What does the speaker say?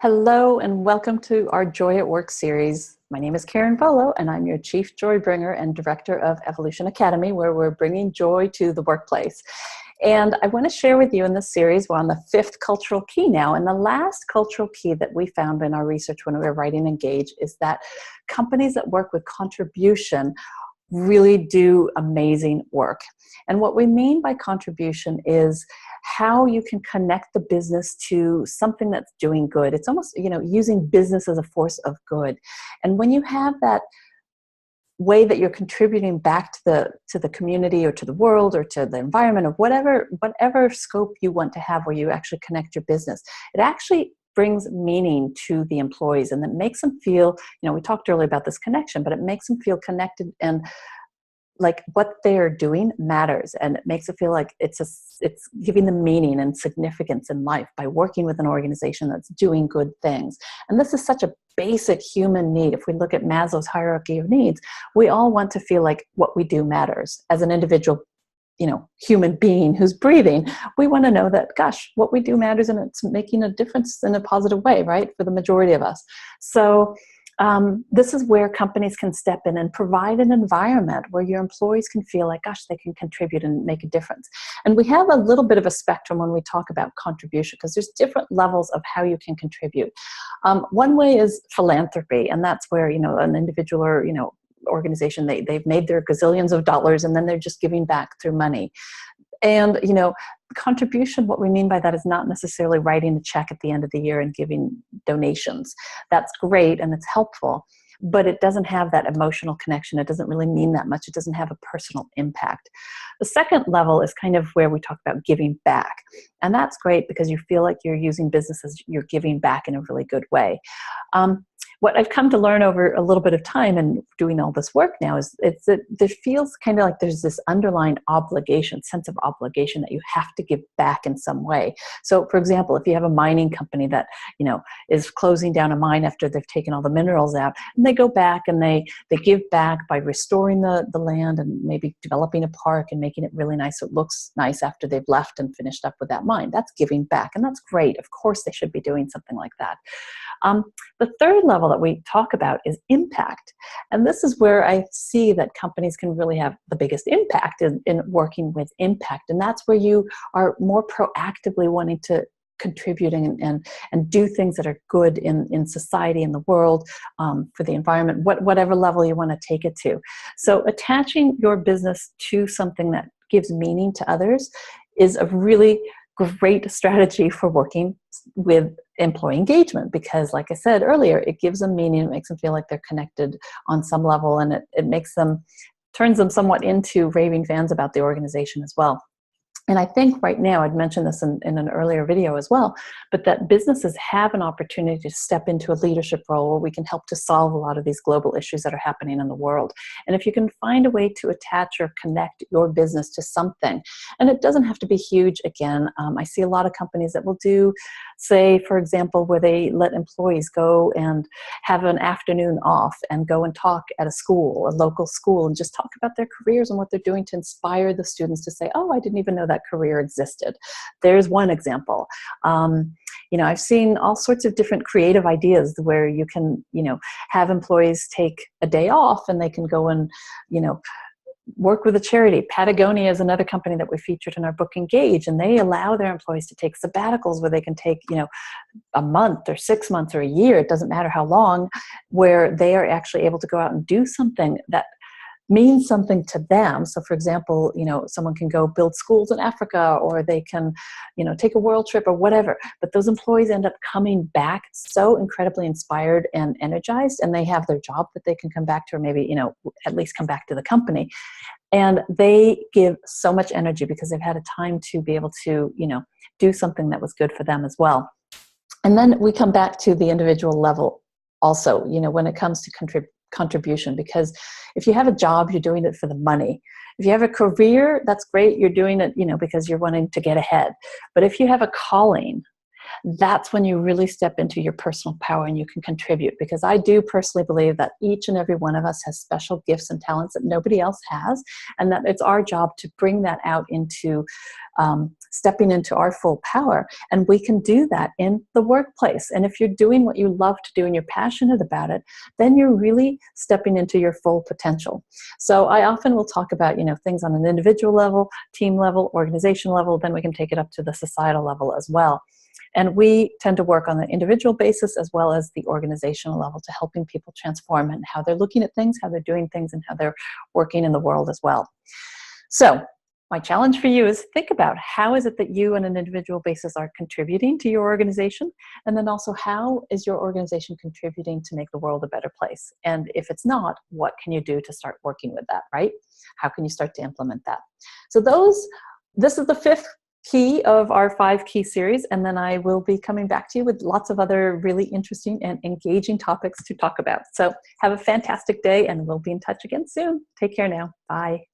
Hello and welcome to our Joy at Work series. My name is Karen Volo and I'm your Chief Joy Bringer and Director of Evolution Academy, where we're bringing joy to the workplace. And I want to share with you in this series, we're on the fifth cultural key now. And the last cultural key that we found in our research when we were writing Engage is that companies that work with contribution really do amazing work. And what we mean by contribution is how you can connect the business to something that's doing good. It's almost, using business as a force of good. And when you have that way that you're contributing back to the community or to the world or to the environment or whatever scope you want to have where you actually connect your business, it actually brings meaning to the employees, and that makes them feel, we talked earlier about this connection, but it makes them feel connected and like what they're doing matters, and it makes it feel like it's giving them meaning and significance in life by working with an organization that's doing good things. And this is such a basic human need. If we look at Maslow's hierarchy of needs, we all want to feel like what we do matters. As an individual, human being who's breathing, we want to know that, gosh, what we do matters and it's making a difference in a positive way, right? For the majority of us. So this is where companies can step in and provide an environment where your employees can feel like, gosh, they can contribute and make a difference. And we have a little bit of a spectrum when we talk about contribution, because there's different levels of how you can contribute. One way is philanthropy, and that's where, an individual or, organization, they've made their gazillions of dollars and then they're just giving back through money. And, contribution, what we mean by that is not necessarily writing a check at the end of the year and giving donations. That's great and it's helpful, but it doesn't have that emotional connection. It doesn't really mean that much. It doesn't have a personal impact. The second level is kind of where we talk about giving back. And that's great because you feel like you're using businesses, you're giving back in a really good way. What I've come to learn over a little bit of time and doing all this work now is that there feels kind of like there's this underlying sense of obligation that you have to give back in some way. So for example, if you have a mining company that, is closing down a mine after they've taken all the minerals out, and they go back and they give back by restoring the land and maybe developing a park and making it really nice so it looks nice after they've left and finished up with that mine. That's giving back, and that's great. Of course they should be doing something like that. The third level that we talk about is impact. And this is where I see that companies can really have the biggest impact in working with impact. And that's where you are more proactively wanting to contributing and do things that are good in society, in the world, for the environment, whatever level you want to take it to. So attaching your business to something that gives meaning to others is a really great strategy for working with employee engagement, because like I said earlier, it gives them meaning, it makes them feel like they're connected on some level, and it turns them somewhat into raving fans about the organization as well. And I think right now, I'd mentioned this in an earlier video as well, but that businesses have an opportunity to step into a leadership role where we can help to solve a lot of these global issues that are happening in the world. And if you can find a way to attach or connect your business to something, and it doesn't have to be huge, again, I see a lot of companies that will do, say, for example, where they let employees go and have an afternoon off and go and talk at a local school, and just talk about their careers and what they're doing to inspire the students to say, oh, I didn't even know that career existed. There's one example. I've seen all sorts of different creative ideas where you can, have employees take a day off and they can go and, work with a charity. Patagonia is another company that we featured in our book Engage, and they allow their employees to take sabbaticals where they can take, a month or 6 months or a year, it doesn't matter how long, where they are actually able to go out and do something that means something to them. So for example, someone can go build schools in Africa, or they can, take a world trip or whatever. But those employees end up coming back so incredibly inspired and energized, and they have their job that they can come back to, or maybe, at least come back to the company. And they give so much energy because they've had a time to be able to, do something that was good for them as well. And then we come back to the individual level also, when it comes to contribution, because if you have a job, you're doing it for the money. If you have a career, that's great. You're doing it, because you're wanting to get ahead. But if you have a calling, that's when you really step into your personal power and you can contribute. Because I do personally believe that each and every one of us has special gifts and talents that nobody else has, and that it's our job to bring that out into stepping into our full power. And we can do that in the workplace. And if you're doing what you love to do and you're passionate about it, then you're really stepping into your full potential. So I often will talk about, things on an individual level, team level, organization level, then we can take it up to the societal level as well. And we tend to work on the individual basis as well as the organizational level to helping people transform and how they're looking at things, how they're doing things, and how they're working in the world as well. So my challenge for you is think about how is it that you on an individual basis are contributing to your organization, and then also how is your organization contributing to make the world a better place? And if it's not, what can you do to start working with that, right? How can you start to implement that? So this is the 5th key of our 5 key series, and then I will be coming back to you with lots of other really interesting and engaging topics to talk about. So have a fantastic day, and we'll be in touch again soon. Take care now. Bye.